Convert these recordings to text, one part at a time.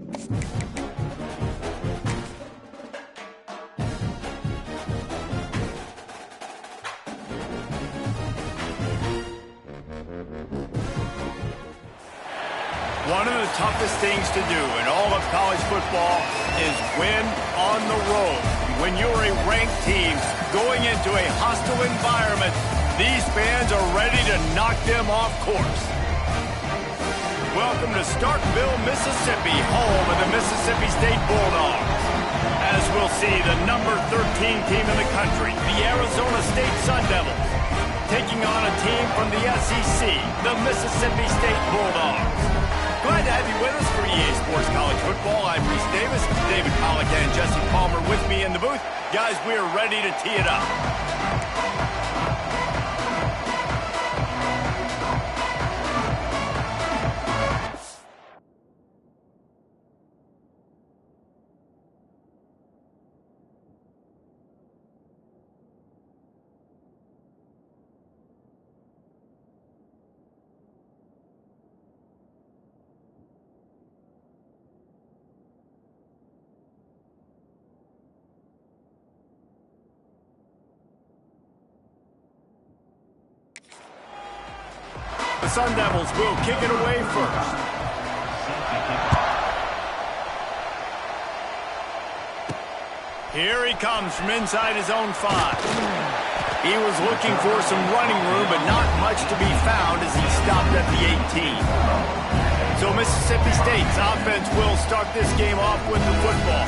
One of the toughest things to do in all of college football is win on the road. When you're a ranked team going into a hostile environment, these fans are ready to knock them off course. Welcome to Starkville, Mississippi, home of the Mississippi State Bulldogs. As we'll see, the number 13 team in the country, the Arizona State Sun Devils, taking on a team from the SEC, the Mississippi State Bulldogs. Glad to have you with us for EA Sports College Football. I'm Reese Davis, David Pollack and Jesse Palmer with me in the booth. Guys, we are ready to tee it up. The Sun Devils will kick it away first. Here he comes from inside his own 5. He was looking for some running room, but not much to be found as he stopped at the 18. So Mississippi State's offense will start this game off with the football.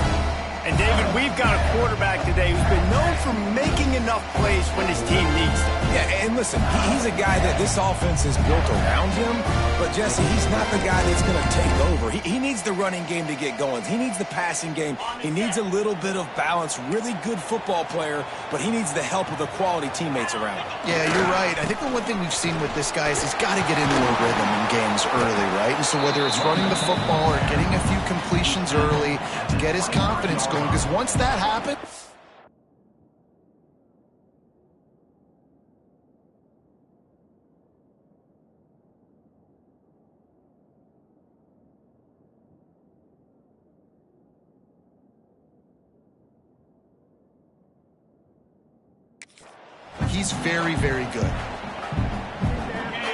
And David, we've got a quarterback today who's been known for making enough plays when his team needs them. Yeah, and listen, he's a guy that this offense is built around him, but Jesse, he's not the guy that's going to take over. He needs the running game to get going. He needs the passing game. He needs a little bit of balance. Really good football player, but he needs the help of the quality teammates around him. Yeah, you're right. I think the one thing we've seen with this guy is he's got to get into a rhythm in games early, right? And so whether it's running the football or getting a few completions early to get his confidence going, because once that happens, he's very, very good.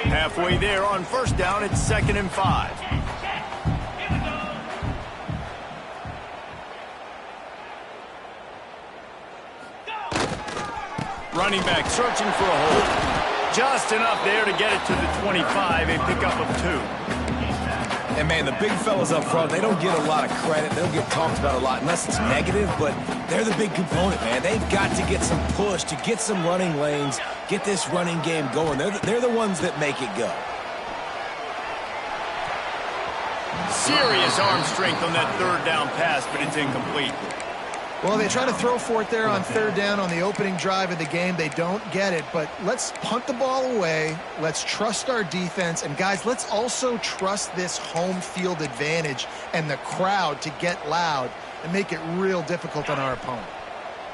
Halfway there on first down, it's 2nd and 5. Running back searching for a hole. Just enough there to get it to the 25, a pickup of 2. And, man, the big fellas up front, they don't get a lot of credit. They'll get talked about a lot unless it's negative, but they're the big component, man. They've got to get some push, to get some running lanes, get this running game going. They're the ones that make it go. Serious arm strength on that 3rd down pass, but it's incomplete. Well, they try to throw for it there on 3rd down on the opening drive of the game. They don't get it, but let's punt the ball away. Let's trust our defense. And, guys, let's also trust this home field advantage and the crowd to get loud and make it real difficult on our opponent.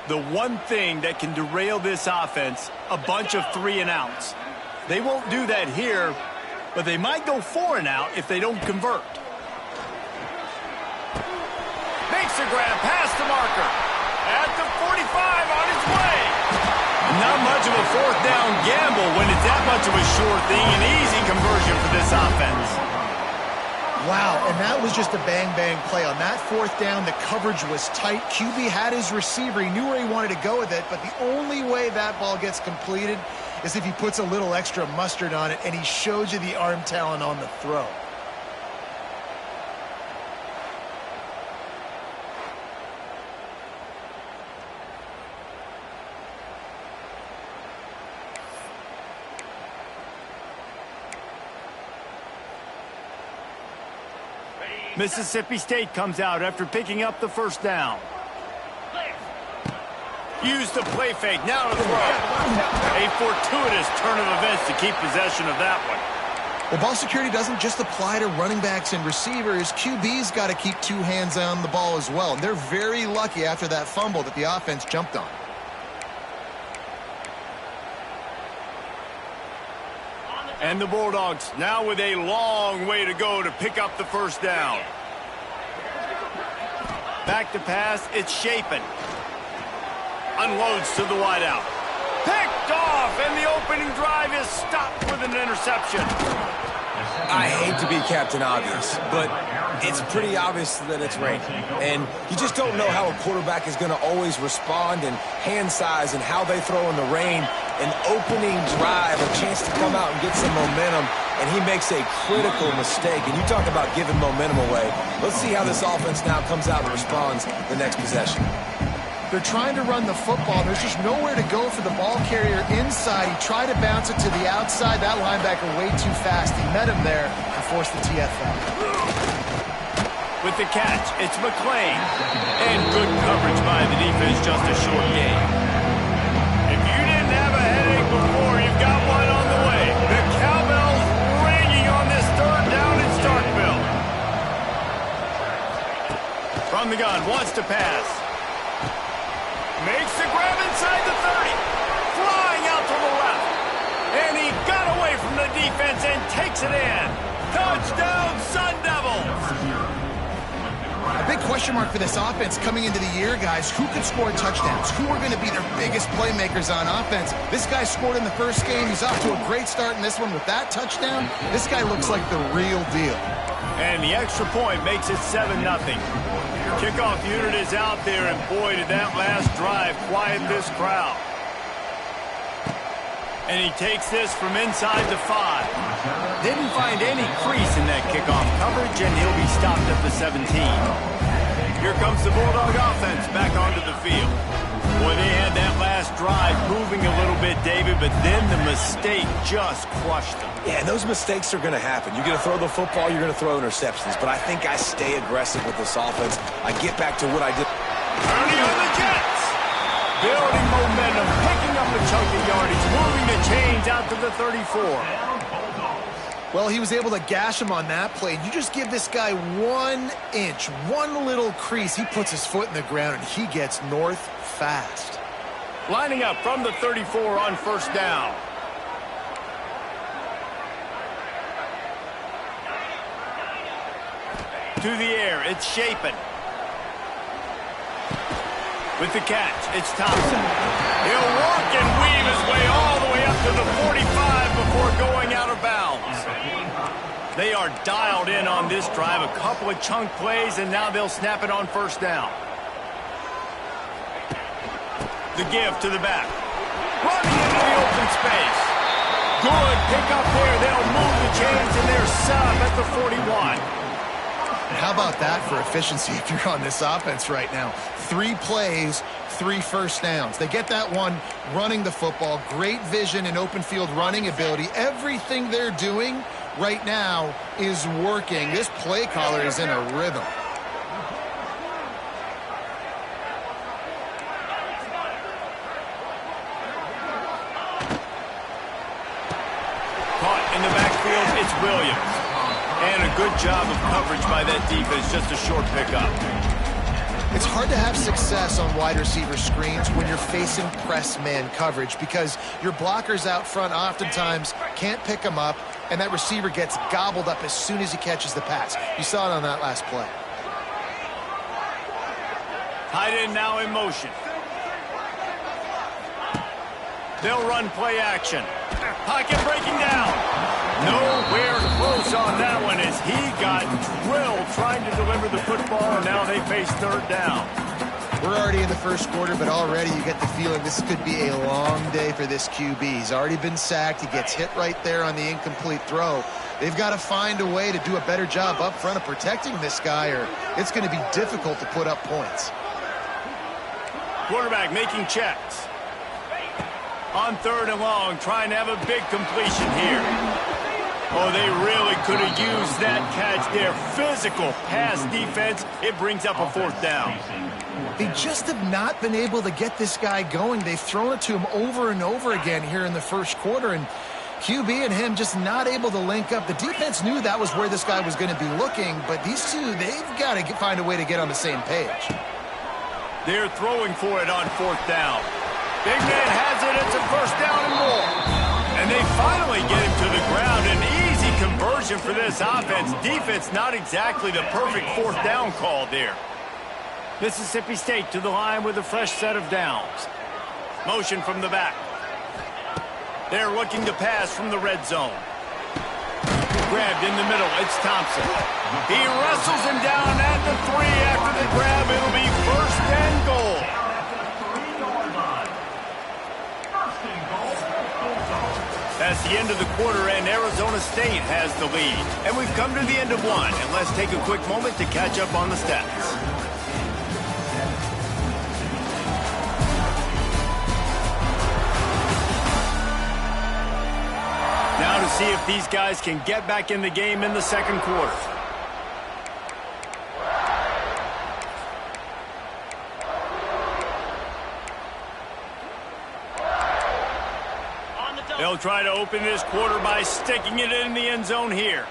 The one thing that can derail this offense, a bunch of 3-and-outs. They won't do that here, but they might go 4-and-out if they don't convert. Makes a grab past the marker. At the 45 on his way. Not much of a 4th down gamble when it's that much of a sure thing. An easy conversion for this offense. Wow, and that was just a bang-bang play. On that 4th down, the coverage was tight. QB had his receiver. He knew where he wanted to go with it, but the only way that ball gets completed is if he puts a little extra mustard on it, and he shows you the arm talent on the throw. Mississippi State comes out after picking up the 1st down. Used the play fake, now to throw. A fortuitous turn of events to keep possession of that one. Well, ball security doesn't just apply to running backs and receivers. QB's got to keep 2 hands on the ball as well. And they're very lucky after that fumble that the offense jumped on. And the Bulldogs now with a long way to go to pick up the 1st down. Back to pass, it's Chapin. Unloads to the wideout. Picked off, and the opening drive is stopped with an interception. I hate to be Captain Obvious, but it's pretty obvious that it's raining. And you just don't know how a quarterback is going to always respond and hand size and how they throw in the rain. An opening drive, a chance to come out and get some momentum, and he makes a critical mistake. And you talk about giving momentum away. Let's see how this offense now comes out and responds the next possession. They're trying to run the football. There's just nowhere to go for the ball carrier inside. He tried to bounce it to the outside. That linebacker way too fast. He met him there and forced the TFL. With the catch, it's McClain. And good coverage by the defense, just a short gain. If you didn't have a headache before, you've got one on the way. The cowbell's ringing on this third down in Starkville. From the gun, wants to pass. Makes the grab inside the 30. Flying out to the left. And he got away from the defense and takes it in. Touchdown, Sun Devils! A big question mark for this offense coming into the year, guys. Who could score touchdowns? Who are going to be their biggest playmakers on offense? This guy scored in the first game. He's off to a great start in this one with that touchdown. This guy looks like the real deal. And the extra point makes it 7-0. Kickoff unit is out there, and boy, did that last drive quiet this crowd. And he takes this from inside the 5. Didn't find any crease in that kickoff coverage, and he'll be stopped at the 17. Here comes the Bulldog offense back onto the field. Boy, they had that last drive moving a little bit, David, but then the mistake just crushed them. Yeah, and those mistakes are going to happen. You're going to throw the football, you're going to throw interceptions. But I think I stay aggressive with this offense. I get back to what I did. Turning on the Jets. Building momentum, picking up a chunk of yardage, moving the chains out to the 34. Well, he was able to gash him on that play. You just give this guy 1 inch, one little crease. He puts his foot in the ground, and he gets north fast. Lining up from the 34 on first down. To the air, it's Chapin. With the catch, it's Thompson. He'll walk and weave his way all the way up to the 45 before going out of bounds. They are dialed in on this drive. A couple of chunk plays, and now they'll snap it on first down. The give to the back. Running into the open space. Good pick up there. They'll move the chains, and they're set up at the 41. How about that for efficiency if you're on this offense right now? 3 plays, 3 first downs. They get that one running the football. Great vision and open field running ability. Everything they're doing right now is working. This play caller is in a rhythm. Caught in the backfield, it's Williams. And a good job of coverage by that defense, just a short pickup. It's hard to have success on wide receiver screens when you're facing press man coverage because your blockers out front oftentimes can't pick them up, and that receiver gets gobbled up as soon as he catches the pass. You saw it on that last play. Tight end now in motion. They'll run play action. Pocket breaking down. Nowhere close on that one as he got drilled trying to deliver the football, and now they face third down. We're already in the first quarter, but already you get the feeling this could be a long day for this QB. He's already been sacked. He gets hit right there on the incomplete throw. They've got to find a way to do a better job up front of protecting this guy, or it's going to be difficult to put up points. Quarterback making checks. On third and long, trying to have a big completion here. Oh, they really could have used that catch there. Physical pass defense. It brings up a fourth down. They just have not been able to get this guy going. They've thrown it to him over and over again here in the first quarter, and QB and him just not able to link up. The defense knew that was where this guy was going to be looking, but these two, they've got to find a way to get on the same page. They're throwing for it on fourth down. Big man has it. It's a first down and more. And they finally get him to the ground. An easy conversion for this offense. Defense not exactly the perfect fourth down call there. Mississippi State to the line with a fresh set of downs. Motion from the back. They're looking to pass from the red zone. Grabbed in the middle. It's Thompson. He wrestles him down at the 3 after the grab. It'll be 1st and goal. That's the end of the quarter, and Arizona State has the lead. And we've come to the end of one, and let's take a quick moment to catch up on the stats. Now to see if these guys can get back in the game in the second quarter. They'll try to open this quarter by sticking it in the end zone here.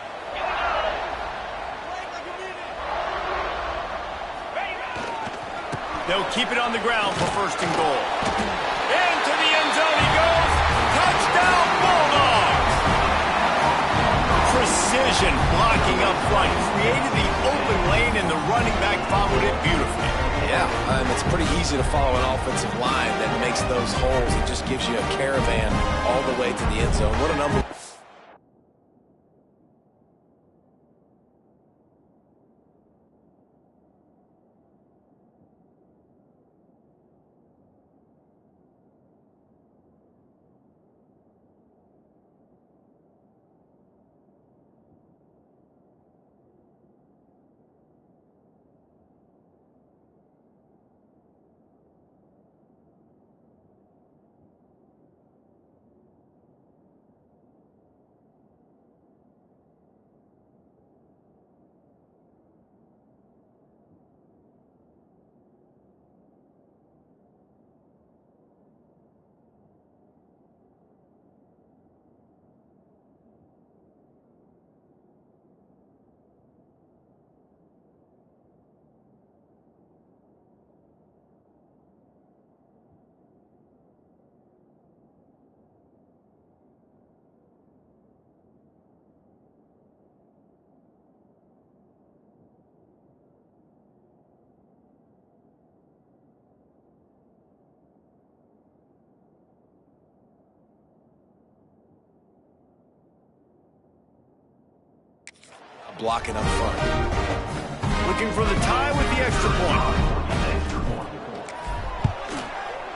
They'll keep it on the ground for 1st and goal. Into the end zone he goes. Touchdown, Bulldogs! Precision blocking up front. Created the open lane, and the running back followed it beautifully. Yeah, it's pretty easy to follow an offensive line that makes those holes. It just gives you a caravan all the way to the end zone. What a number. Blocking up front. Looking for the tie with the extra point.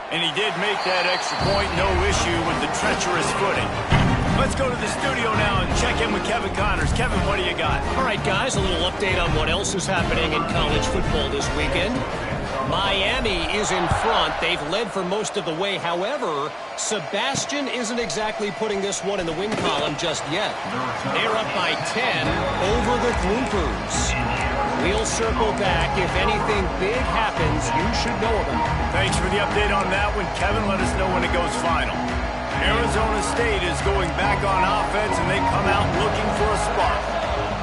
And he did make that extra point. No issue with the treacherous footing. Let's go to the studio now and check in with Kevin Connors. Kevin, what do you got? All right, guys, a little update on what else is happening in college football this weekend. Miami is in front. They've led for most of the way. However, Sebastian isn't exactly putting this one in the win column just yet. They're up by 10 over the Groupers. We'll circle back. If anything big happens, you should know about it. Thanks for the update on that one, Kevin. Let us know when it goes final. Arizona State is going back on offense, and they come out looking for a spark.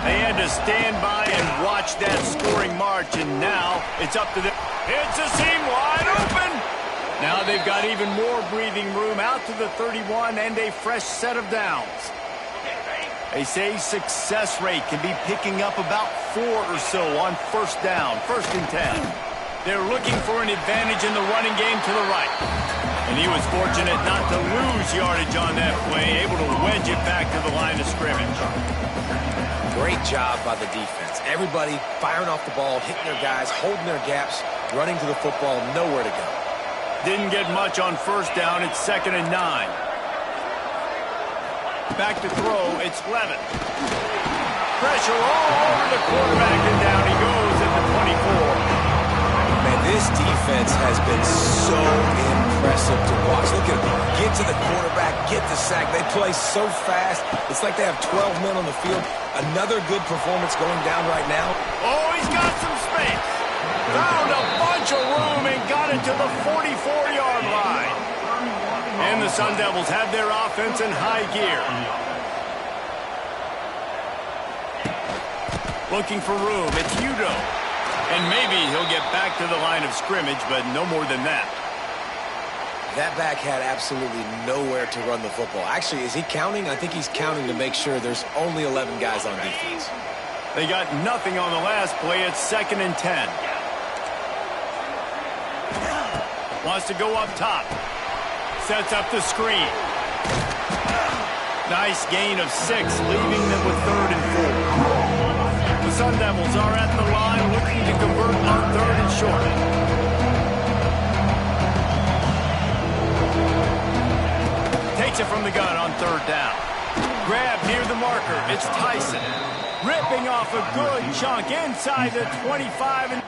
They had to stand by and watch that scoring march, and now it's up to them. It's a seam wide open. Now they've got even more breathing room out to the 31 and a fresh set of downs. They say success rate can be picking up about 4 or so on 1st down, 1st and 10. They're looking for an advantage in the running game to the right. And he was fortunate not to lose yardage on that play, able to wedge it back to the line of scrimmage. Great job by the defense. Everybody firing off the ball, hitting their guys, holding their gaps, running to the football, nowhere to go. Didn't get much on 1st down. It's 2nd and 9. Back to throw. It's Levin. Pressure all over the quarterback, and down he goes at the 24. Man, this defense has been so impressive to watch. Look at them. Get to the quarterback, get the sack. They play so fast. It's like they have 12 men on the field. Another good performance going down right now. Oh, he's got some space. Found a bunch of room and got it to the 44-yard line. And the Sun Devils have their offense in high gear. Looking for room. It's Udo. And maybe he'll get back to the line of scrimmage, but no more than that. That back had absolutely nowhere to run the football. Actually, is he counting? I think he's counting to make sure there's only 11 guys on defense. They got nothing on the last play. It's 2nd and 10. Wants to go up top. Sets up the screen. Nice gain of 6, leaving them with 3rd and 4. The Sun Devils are at the line looking to convert on 3rd and short. Takes it from the gun on 3rd down. Grab near the marker. It's Tyson. Ripping off a good chunk inside the 25. And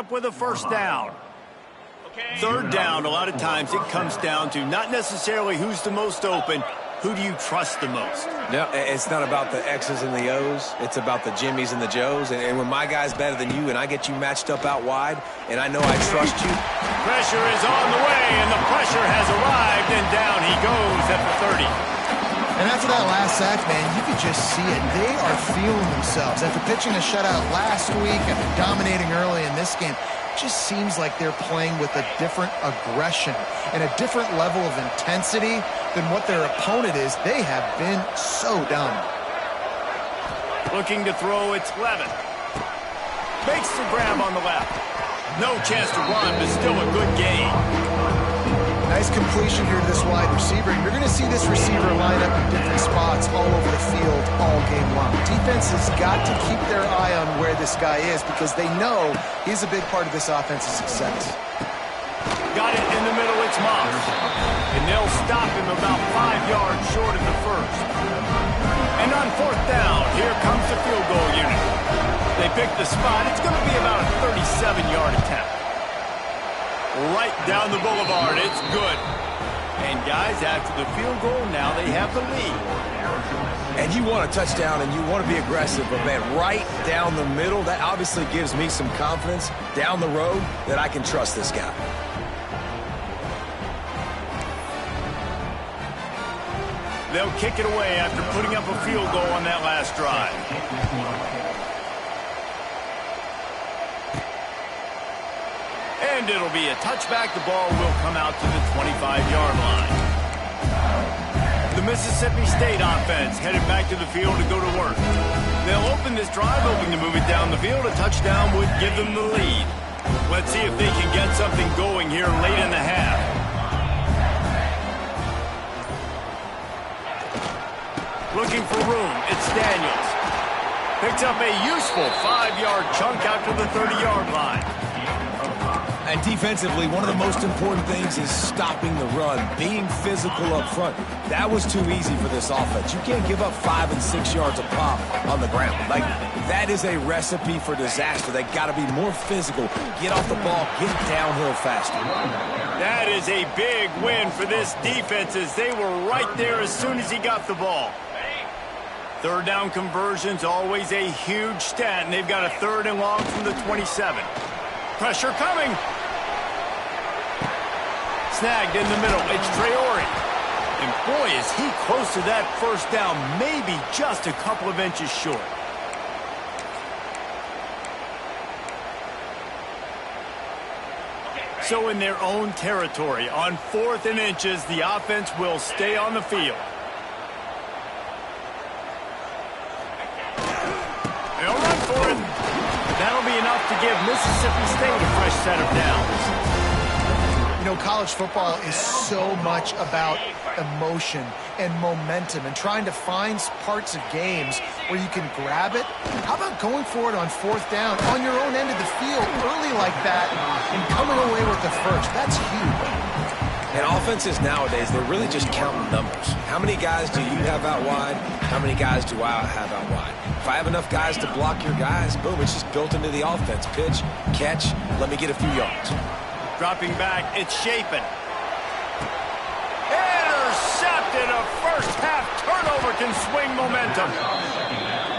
up with a 1st down. 3rd down, a lot of times it comes down to not necessarily who's the most open, who do you trust the most? No, it's not about the X's and the O's. It's about the Jimmys and the Joes. And when my guy's better than you and I get you matched up out wide and I know I trust you. Pressure is on the way, and the pressure has arrived, and down he goes at the 30. And after that last sack, man, you could just see it. They are feeling themselves. After pitching a shutout last week, after dominating early in this game, it just seems like they're playing with a different aggression and a different level of intensity than what their opponent is. They have been so dominant. Looking to throw, it's Levin. Makes the grab on the left. No chance to run, but still a good gain. Nice completion here to this wide receiver. And you're going to see this receiver line up in different spots all over the field all game long. Defense has got to keep their eye on where this guy is because they know he's a big part of this offense's success. Got it in the middle, it's Moss. And they'll stop him about 5 yards short of the 1st. And on 4th down, here comes the field goal unit. They pick the spot. It's going to be about a 37-yard attempt. Right down the boulevard. It's good. And, guys, after the field goal, now they have the lead. And you want a touchdown and you want to be aggressive, but, man, right down the middle, that obviously gives me some confidence down the road that I can trust this guy. They'll kick it away after putting up a field goal on that last drive. And it'll be a touchback. The ball will come out to the 25-yard line. The Mississippi State offense headed back to the field to go to work. They'll open this drive, hoping to move it down the field. A touchdown would give them the lead. Let's see if they can get something going here late in the half. Looking for room. It's Daniels. Picks up a useful 5-yard chunk out to the 30-yard line. And defensively, one of the most important things is stopping the run, being physical up front. That was too easy for this offense. You can't give up 5 and 6 yards a pop on the ground. Like, that is a recipe for disaster. They got to be more physical, get off the ball, get downhill faster. That is a big win for this defense as they were right there as soon as he got the ball. 3rd down conversion's always a huge stat, and they've got a 3rd and long from the 27. Pressure coming. Snagged in the middle. It's Traore. And boy, is he close to that first down, maybe just a couple of inches short. So in their own territory, on 4th and inches, the offense will stay on the field. They'll run for it. That'll be enough to give Mississippi State a fresh set of downs. You know, college football is so much about emotion and momentum and trying to find parts of games where you can grab it. How about going for it on 4th down on your own end of the field early like that and coming away with the first? That's huge. And offenses nowadays, they're really just counting numbers. How many guys do you have out wide? How many guys do I have out wide? If I have enough guys to block your guys, boom, it's just built into the offense. Pitch, catch, let me get a few yards. Dropping back, it's Shapen. Intercepted. A first-half turnover can swing momentum.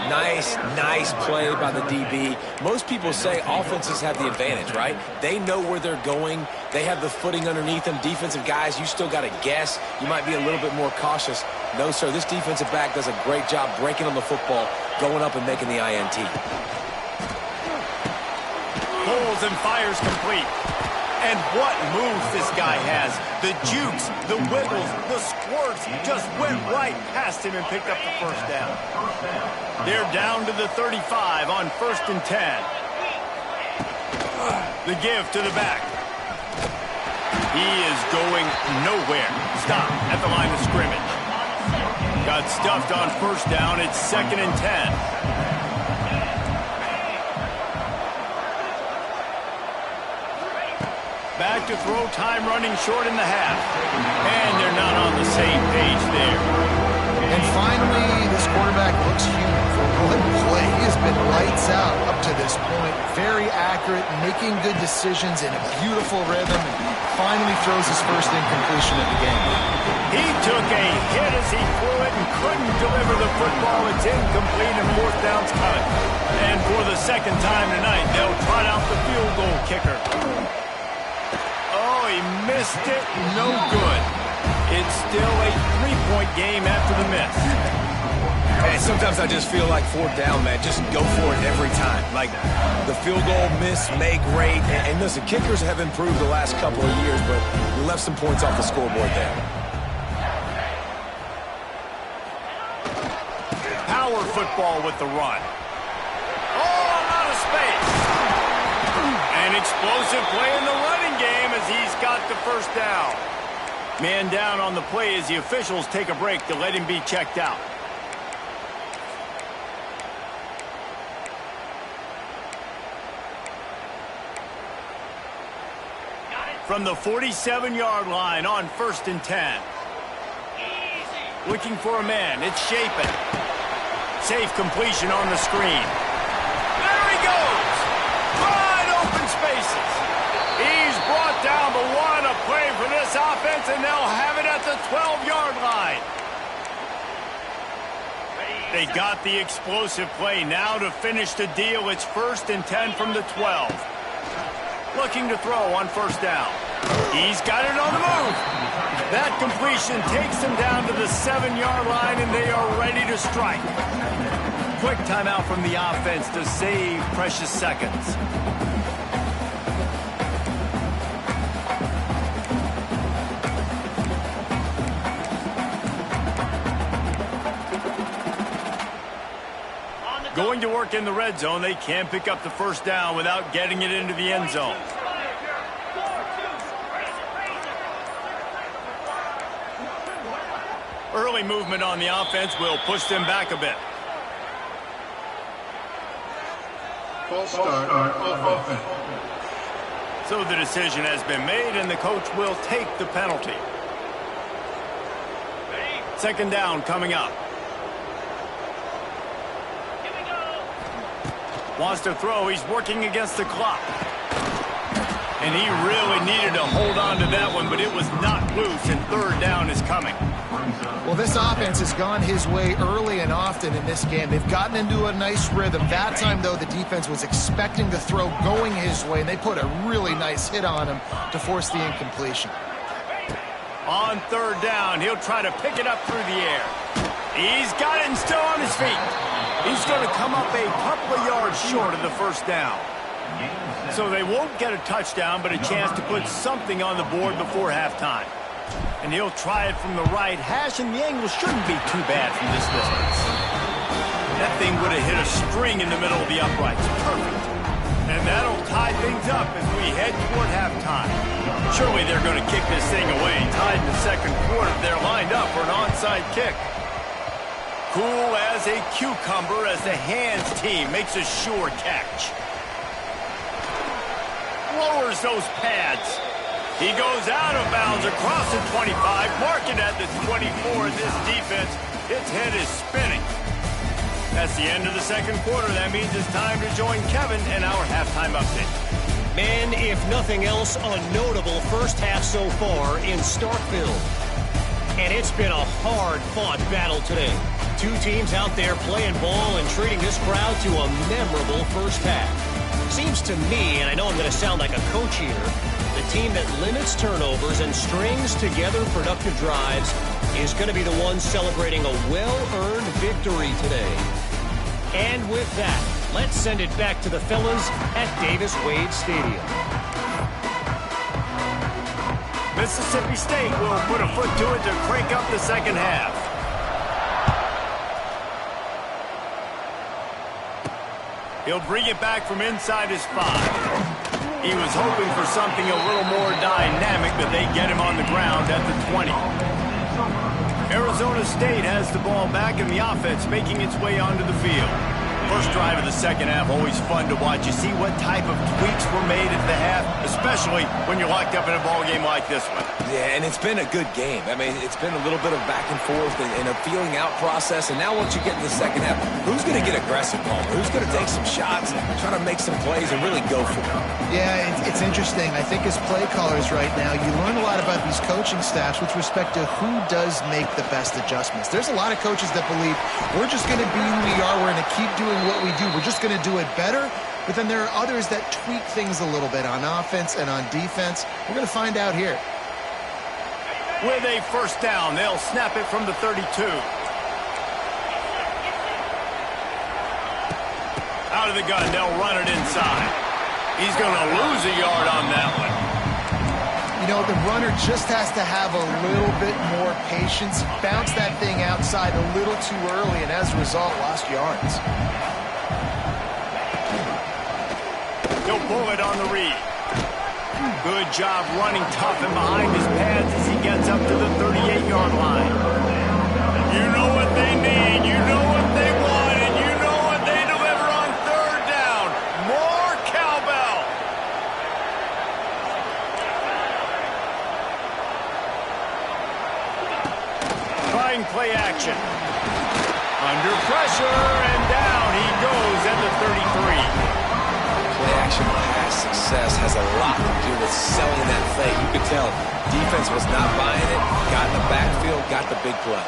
Nice play by the DB. Most people say offenses have the advantage, right? They know where they're going. They have the footing underneath them. Defensive guys, you still got to guess. You might be a little bit more cautious. No, sir, this defensive back does a great job breaking on the football, going up and making the INT. Pulls and fires complete. And what moves this guy has. The jukes, the wiggles, the squirts just went right past him and picked up the first down. They're down to the 35 on 1st and 10. The give to the back. He is going nowhere. Stop at the line of scrimmage. Got stuffed on 1st down. It's 2nd and 10. Back to throw, time running short in the half. And they're not on the same page there. And finally, this quarterback looks human for one play. He has been lights out up to this point. Very accurate, making good decisions in a beautiful rhythm, and finally throws his first incompletion of the game. He took a hit as he threw it and couldn't deliver the football. It's incomplete and 4th down's cut. And for the 2nd time tonight, they'll trot out the field goal kicker. He missed it, no good. It's still a 3-point game after the miss. Man, sometimes I just feel like 4th down, man. Just go for it every time. Like the field goal miss, make rate. And listen, kickers have improved the last couple of years, but we left some points off the scoreboard there. Power football with the run. Oh, out of space. An explosive play in the running game as he's got the first down. Man down on the play as the officials take a break to let him be checked out. From the 47-yard line on 1st and 10. Looking for a man. It's Shapen. Safe completion on the screen. There he goes. Wide open spaces. He's brought down, but what a play for this offense, and they'll have it at the 12-yard line. They got the explosive play. Now to finish the deal, it's 1st and 10 from the 12. Looking to throw on 1st down. He's got it on the move. That completion takes them down to the 7-yard line, and they are ready to strike. Quick timeout from the offense to save precious seconds. Going to work in the red zone, they can't pick up the first down without getting it into the end zone. Early movement on the offense will push them back a bit. False start on offense. So the decision has been made, and the coach will take the penalty. 2nd down coming up. Wants to throw. He's working against the clock. And he really needed to hold on to that one, but it was knocked loose, and 3rd down is coming. Well, this offense has gone his way early and often in this game. They've gotten into a nice rhythm. That time, though, the defense was expecting the throw going his way, and they put a really nice hit on him to force the incompletion. On third down, he'll try to pick it up through the air. He's got it and still on his feet. He's going to come up a couple of yards short of the first down. So they won't get a touchdown, but a chance to put something on the board before halftime. And he'll try it from the right hash, and the angle shouldn't be too bad from this distance. That thing would have hit a string in the middle of the uprights. Perfect. And that'll tie things up as we head toward halftime. Surely they're going to kick this thing away. Tied in the second quarter, they're lined up for an onside kick. Cool as a cucumber as the hands team makes a sure catch. Lowers those pads. He goes out of bounds across the 25, marking at the 24. This defense, its head is spinning. That's the end of the second quarter. That means it's time to join Kevin and our halftime update. Man, if nothing else, a notable first half so far in Starkville. And it's been a hard-fought battle today. Two teams out there playing ball and treating this crowd to a memorable first half. Seems to me, and I know I'm going to sound like a coach here, the team that limits turnovers and strings together productive drives is going to be the one celebrating a well-earned victory today. And with that, let's send it back to the fellas at Davis-Wade Stadium. Mississippi State will put a foot to it to crank up the second half. He'll bring it back from inside his 5. He was hoping for something a little more dynamic, but they get him on the ground at the 20. Arizona State has the ball back in the offense, making its way onto the field. First drive of the second half, always fun to watch. You see what type of tweaks were made at the half, especially when you're locked up in a ball game like this one. Yeah, and it's been a good game. I mean, it's been a little bit of back and forth and a feeling out process. And now once you get in the second half, who's going to get aggressive, Palmer? Who's going to take some shots, try to make some plays, and really go for it? Yeah, it's interesting. I think as play callers right now, you learn a lot about these coaching staffs with respect to who does make the best adjustments. There's a lot of coaches that believe we're just going to be who we are. We're going to keep doing what we do. We're just going to do it better. But then there are others that tweak things a little bit on offense and on defense. We're going to find out here. With a first down, they'll snap it from the 32. Out of the gun, they'll run it inside. He's going to lose a yard on that one. You know, the runner just has to have a little bit more patience. Bounce that thing outside a little too early, and as a result, lost yards. He'll pull it on the read. Good job running tough and behind his pads as he gets up to the 38-yard line. You know what they need, you know what they want, and you know what they deliver on third down. More cowbell. Trying play action. Under pressure, and down he goes at the 33. Play-action pass success has a lot to do with selling that play. You could tell defense was not buying it, got in the backfield, got the big play.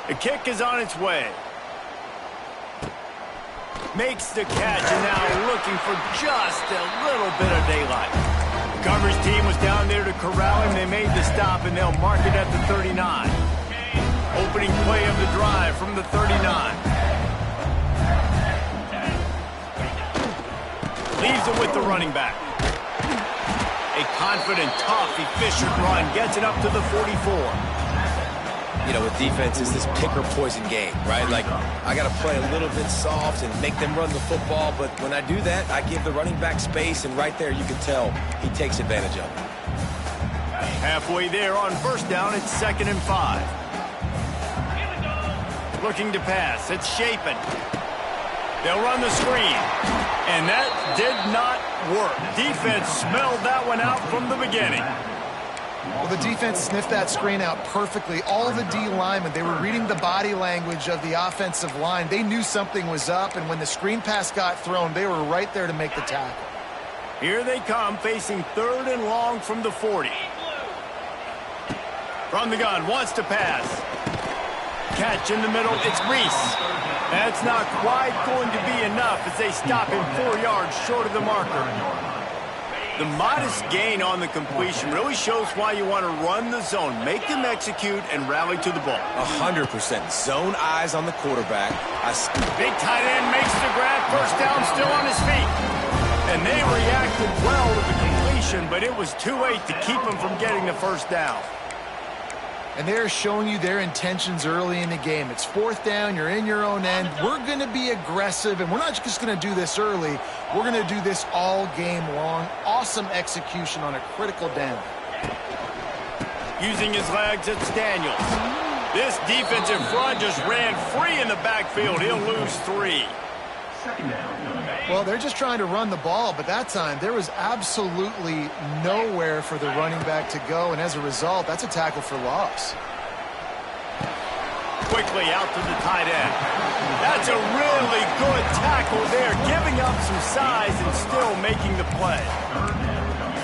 The kick is on its way. Makes the catch, and now looking for just a little bit of daylight. The coverage team was down there to corral him. They made the stop, and they'll mark it at the 39. Opening play of the drive from the 39. Leaves it with the running back. A confident, tough, efficient run gets it up to the 44. you know, with defense is this pick or poison game, right? Like, I got to play a little bit soft and make them run the football, but when I do that, I give the running back space, and right there you can tell he takes advantage of it. Halfway there on first down, it's 2nd and 5. Looking to pass, it's Shapen. They'll run the screen, and that did not work. Defense smelled that one out from the beginning. Well, the defense sniffed that screen out perfectly. All the D linemen, they were reading the body language of the offensive line. They knew something was up, and when the screen pass got thrown, they were right there to make the tackle. Here they come, facing 3rd and long from the 40. From the gun, wants to pass. Catch in the middle, it's Reese. That's not quite going to be enough as they stop him 4 yards short of the marker. The modest gain on the completion really shows why you want to run the zone. Make them execute and rally to the ball. 100%. Zone eyes on the quarterback. Big tight end makes the grab. First down, still on his feet. And they reacted well to the completion, but it was too late to keep him from getting the first down. And they're showing you their intentions early in the game. It's 4th down, you're in your own end. We're going to be aggressive, and we're not just going to do this early. We're going to do this all game long. Awesome execution on a critical down. Using his legs, it's Daniels. This defensive front just ran free in the backfield. He'll lose 3. Well, they're just trying to run the ball, but that time there was absolutely nowhere for the running back to go, and as a result, that's a tackle for loss. Quickly out to the tight end. That's a really good tackle there, giving up some size and still making the play.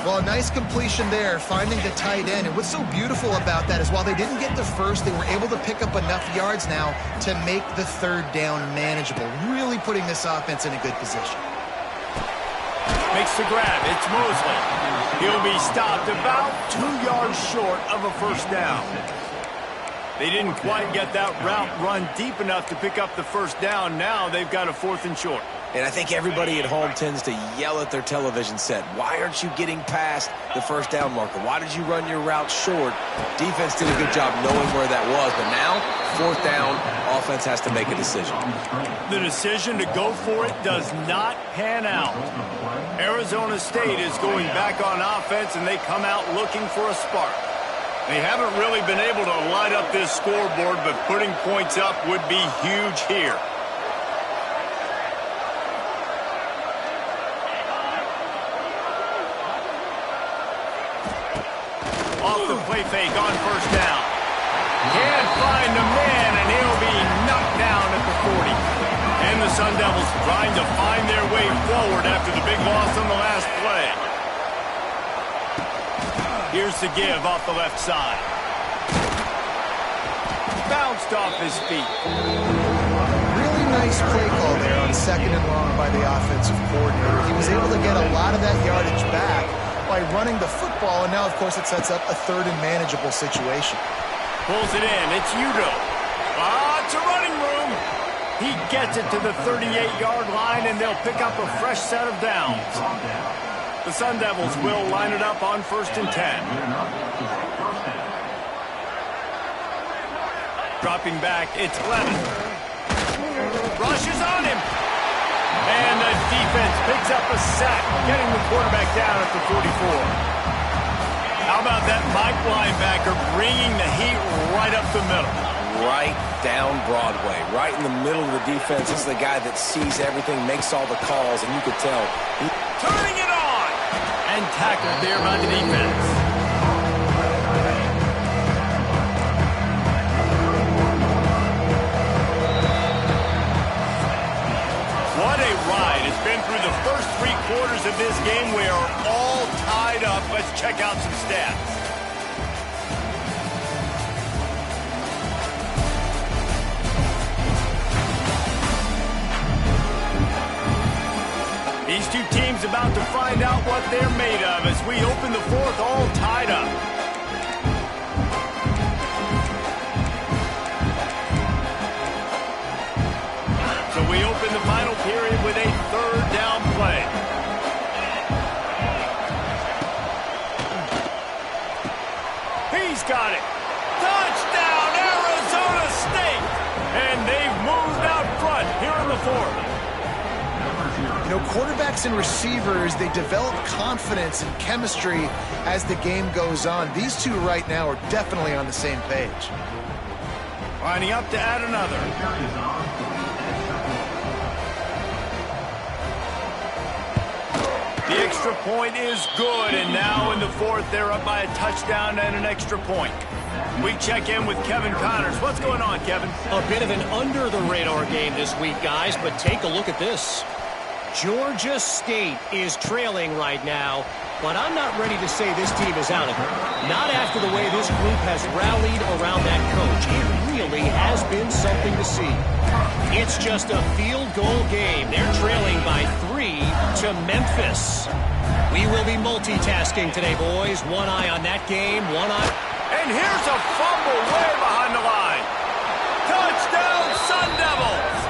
Well, a nice completion there, finding the tight end. And what's so beautiful about that is while they didn't get the first, they were able to pick up enough yards now to make the 3rd down manageable. Really putting this offense in a good position. Makes the grab. It's Mosley. He'll be stopped about 2 yards short of a first down. They didn't quite get that route run deep enough to pick up the first down. Now they've got a 4th and short. And I think everybody at home tends to yell at their television set. Why aren't you getting past the first down marker? Why did you run your route short? Defense did a good job knowing where that was, but now, 4th down, offense has to make a decision. The decision to go for it does not pan out. Arizona State is going back on offense, and they come out looking for a spark. They haven't really been able to light up this scoreboard, but putting points up would be huge here. Off the play fake on first down. Can't find the man, and he'll be knocked down at the 40. And the Sun Devils trying to find their way forward after the big loss on the last play. Here's the give off the left side. Bounced off his feet. Really nice play call there on 2nd and long by the offensive coordinator. He was able to get a lot of that yardage back by running the football, and now, of course, it sets up a 3rd and manageable situation. Pulls it in. It's Udo. Lots of running room. He gets it to the 38-yard line, and they'll pick up a fresh set of downs. The Sun Devils will line it up on 1st and 10. Dropping back, it's Levin. Rushes on him. And the defense picks up a sack, getting the quarterback down at the 44. How about that Mike linebacker bringing the heat right up the middle? Right down Broadway, right in the middle of the defense. This is the guy that sees everything, makes all the calls, and you could tell. Turning it on! And tackled there by the defense. What a ride. It's been through the first 3 quarters of this game. We are all tied up. Let's check out some stats. These two teams about to find out what they're made of as we open the 4th all tied up. So we open the final period with a 3rd down play. He's got it. Touchdown, Arizona! And they've moved out front here in the fourth. You know, quarterbacks and receivers, they develop confidence and chemistry as the game goes on. These two right now are definitely on the same page. Lining up to add another. The extra point is good, and now in the fourth, they're up by a touchdown and an extra point. We check in with Kevin Connors. What's going on, Kevin? A bit of an under-the-radar game this week, guys, but take a look at this. Georgia State is trailing right now, but I'm not ready to say this team is out of it. Not after the way this group has rallied around that coach. It really has been something to see. It's just a field goal game. They're trailing by 3 to Memphis. We will be multitasking today, boys. One eye on that game, one eye. And here's a fumble way behind the line. Touchdown, Sun Devils!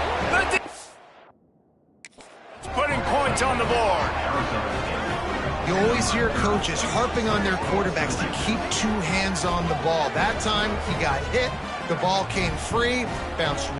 Putting points on the board. You always hear coaches harping on their quarterbacks to keep 2 hands on the ball. That time, he got hit. The ball came free, bounced